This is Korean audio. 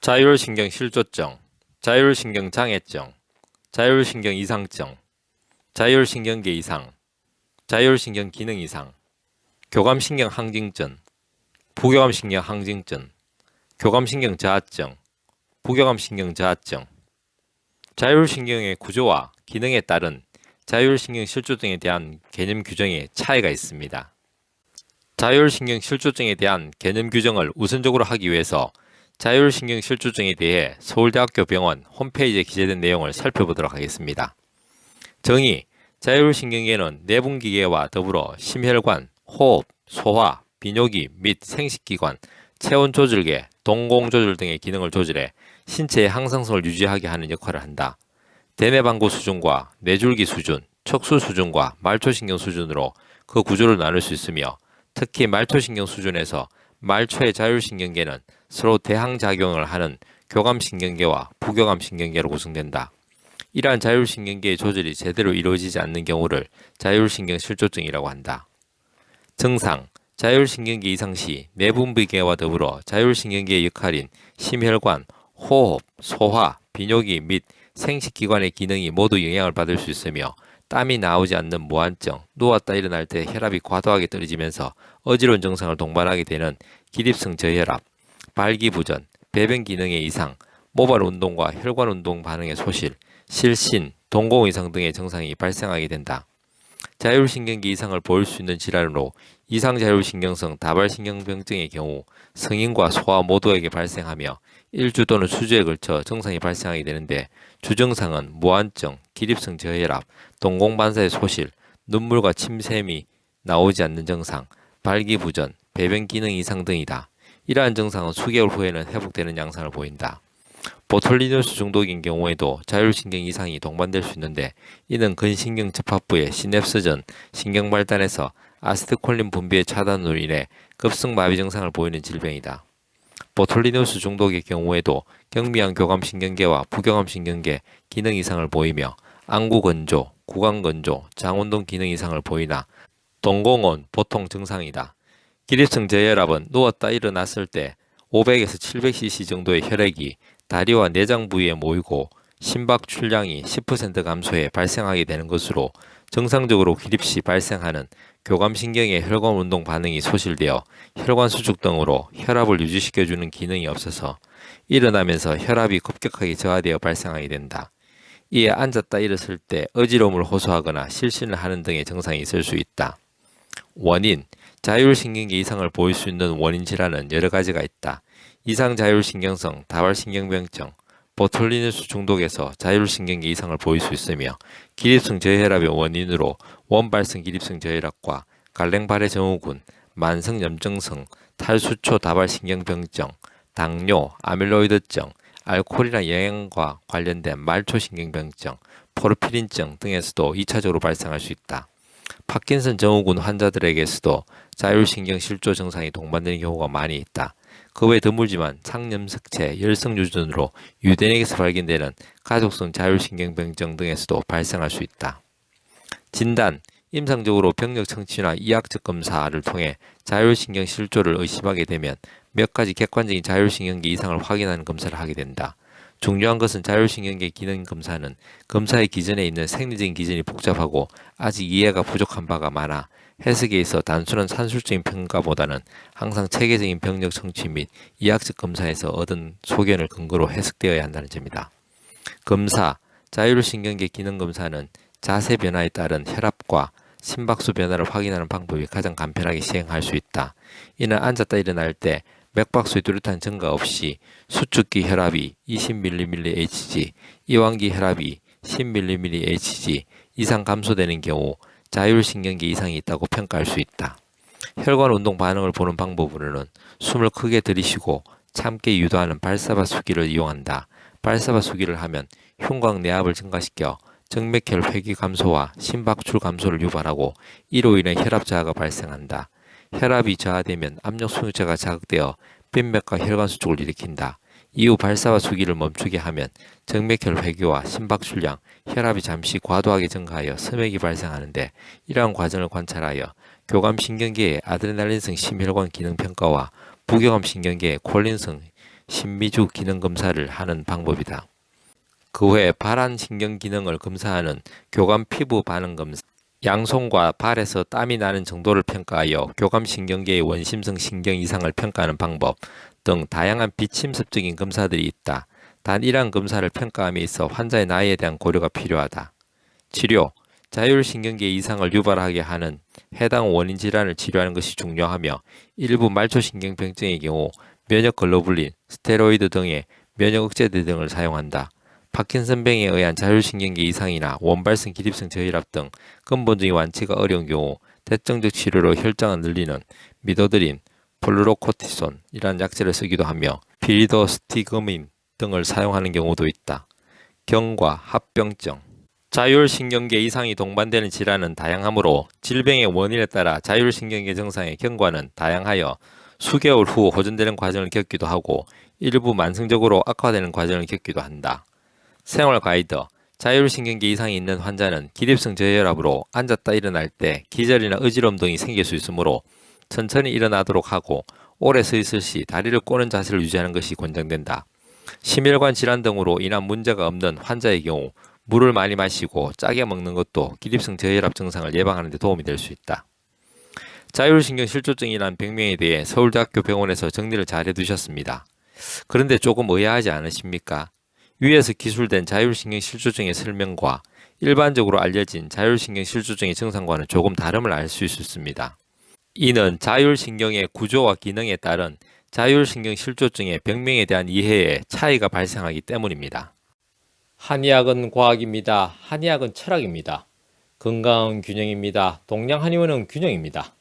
자율신경 실조증, 자율신경 장애증, 자율신경 이상증, 자율신경계 이상, 자율신경 기능 이상, 교감신경 항진증, 부교감신경 항진증, 교감신경 저하증, 부교감신경 저하증. 자율신경의 구조와 기능에 따른 자율신경 실조증에 대한 개념 규정에 차이가 있습니다. 자율신경 실조증에 대한 개념 규정을 우선적으로 하기 위해서 자율신경 실조증에 대해 서울대학교 병원 홈페이지에 기재된 내용을 살펴보도록 하겠습니다. 정의: 자율신경계는 내분기계와 더불어 심혈관, 호흡, 소화, 비뇨기 및 생식기관, 체온조절계, 동공조절 등의 기능을 조절해 신체의 항상성을 유지하게 하는 역할을 한다. 대뇌방구 수준과 뇌줄기 수준, 척수 수준과 말초신경 수준으로 그 구조를 나눌 수 있으며, 특히 말초신경 수준에서 말초의 자율신경계는 서로 대항작용을 하는 교감신경계와 부교감신경계로 구성된다. 이러한 자율신경계의 조절이 제대로 이루어지지 않는 경우를 자율신경 실조증이라고 한다. 증상: 자율신경계 이상 시 내분비계와 더불어 자율신경계의 역할인 심혈관, 호흡, 소화, 비뇨기 및 생식기관의 기능이 모두 영향을 받을 수 있으며, 땀이 나오지 않는 무한증, 누웠다 일어날 때 혈압이 과도하게 떨어지면서 어지러운 증상을 동반하게 되는 기립성 저혈압, 발기부전, 배변 기능의 이상, 모발 운동과 혈관 운동 반응의 소실, 실신, 동공 이상 등의 증상이 발생하게 된다. 자율신경계 이상을 보일 수 있는 질환으로 이상자율신경성 다발신경병증의 경우 성인과 소아 모두에게 발생하며 1주 또는 수주에 걸쳐 증상이 발생하게 되는데, 주증상은 무한증, 기립성 저혈압, 동공반사의 소실, 눈물과 침샘이 나오지 않는 증상, 발기부전, 배변 기능 이상 등이다. 이러한 증상은 수개월 후에는 회복되는 양상을 보인다. 보톨리누스 중독인 경우에도 자율신경 이상이 동반될 수 있는데, 이는 근신경 접합부의 시냅스전 신경 발달에서 아세트콜린 분비의 차단으로 인해 급성마비 증상을 보이는 질병이다. 보톨리누스 중독의 경우에도 경미한 교감신경계와 부교감신경계 기능 이상을 보이며, 안구건조, 구강건조, 장운동 기능 이상을 보이나 동공은 보통 증상이다. 기립성 저혈압은 누웠다 일어났을 때 500에서 700cc 정도의 혈액이 다리와 내장 부위에 모이고 심박 출량이 10% 감소해 발생하게 되는 것으로, 정상적으로 기립 시 발생하는 교감신경의 혈관 운동 반응이 소실되어 혈관 수축 등으로 혈압을 유지시켜주는 기능이 없어서 일어나면서 혈압이 급격하게 저하되어 발생하게 된다. 이에 앉았다 일어설 때 어지러움을 호소하거나 실신을 하는 등의 증상이 있을 수 있다. 원인: 자율신경계 이상을 보일 수 있는 원인 질환은 여러 가지가 있다. 이상자율신경성 다발신경병증, 보톨리누스 중독에서 자율신경계 이상을 보일 수 있으며, 기립성 저혈압의 원인으로 원발성 기립성 저혈압과 갈랭발해 증후군, 만성염증성 탈수초 다발신경병증, 당뇨, 아밀로이드증, 알코올이나 영양과 관련된 말초신경병증, 포르피린증 등에서도 2차적으로 발생할 수 있다. 파킨슨 증후군 환자들에게서도 자율신경 실조 증상이 동반되는 경우가 많이 있다. 그 외 드물지만 상염색체, 열성유전으로 유대인에게서 발견되는 가족성 자율신경병증 등에서도 발생할 수 있다. 진단: 임상적으로 병력 청취나 이학적 검사를 통해 자율신경 실조를 의심하게 되면 몇 가지 객관적인 자율신경계 이상을 확인하는 검사를 하게 된다. 중요한 것은 자율신경계 기능 검사는 검사의 기전에 있는 생리적인 기전이 복잡하고 아직 이해가 부족한 바가 많아 해석에 있어 단순한 산술적인 평가보다는 항상 체계적인 병력 청취 및 이학적 검사에서 얻은 소견을 근거로 해석되어야 한다는 점이다. 검사: 자율신경계 기능 검사는 자세 변화에 따른 혈압과 심박수 변화를 확인하는 방법이 가장 간편하게 시행할 수 있다. 이는 앉았다 일어날 때 맥박수의 뚜렷한 증가 없이 수축기 혈압이 20mmHg, 이완기 혈압이 10mmHg 이상 감소되는 경우 자율신경계 이상이 있다고 평가할 수 있다. 혈관 운동 반응을 보는 방법으로는 숨을 크게 들이쉬고 참게 유도하는 발사바수기를 이용한다. 발사바수기를 하면 흉곽 내압을 증가시켜 정맥혈 회귀 감소와 심박출 감소를 유발하고, 이로 인해 혈압 저하가 발생한다. 혈압이 저하되면 압력 수용체가 자극되어 빈맥과 혈관 수축을 일으킨다. 이후 발사와 수기를 멈추게 하면 정맥혈 회귀와 심박출량, 혈압이 잠시 과도하게 증가하여 스맥이 발생하는데, 이러한 과정을 관찰하여 교감신경계의 아드레날린성 심혈관 기능 평가와 부교감신경계의 콜린성 신미주 기능 검사를 하는 방법이다. 그 외 발한 신경 기능을 검사하는 교감 피부 반응 검사, 양손과 발에서 땀이 나는 정도를 평가하여 교감 신경계의 원심성 신경 이상을 평가하는 방법 등 다양한 비침습적인 검사들이 있다. 단 이러한 검사를 평가함에 있어 환자의 나이에 대한 고려가 필요하다. 치료, 자율신경계 이상을 유발하게 하는 해당 원인 질환을 치료하는 것이 중요하며 일부 말초신경병증의 경우 면역글로불린, 스테로이드 등의 면역억제제 등을 사용한다. 파킨슨병에 의한 자율신경계 이상이나 원발성 기립성 저혈압 등 근본적인 완치가 어려운 경우 대증적 치료로 혈장을 늘리는 미도드린, 플루로코티손이라는 약제를 쓰기도 하며 피리도스티그민 등을 사용하는 경우도 있다. 경과, 합병증 자율신경계 이상이 동반되는 질환은 다양하므로 질병의 원인에 따라 자율신경계 증상의 경과는 다양하여 수개월 후 호전되는 과정을 겪기도 하고 일부 만성적으로 악화되는 과정을 겪기도 한다. 생활 가이드, 자율신경계 이상이 있는 환자는 기립성 저혈압으로 앉았다 일어날 때 기절이나 어지러움 등이 생길 수 있으므로 천천히 일어나도록 하고 오래 서 있을 시 다리를 꼬는 자세를 유지하는 것이 권장된다. 심혈관 질환 등으로 인한 문제가 없는 환자의 경우 물을 많이 마시고 짜게 먹는 것도 기립성 저혈압 증상을 예방하는 데 도움이 될 수 있다. 자율신경 실조증이라는 병명에 대해 서울대학교 병원에서 정리를 잘 해두셨습니다. 그런데 조금 의아하지 않으십니까? 위에서 기술된 자율신경 실조증의 설명과 일반적으로 알려진 자율신경 실조증의 증상과는 조금 다름을 알 수 있습니다. 이는 자율신경의 구조와 기능에 따른 자율신경 실조증의 병명에 대한 이해에 차이가 발생하기 때문입니다. 한의학은 과학입니다. 한의학은 철학입니다. 건강은 균형입니다. 동양 한의원은 균형입니다.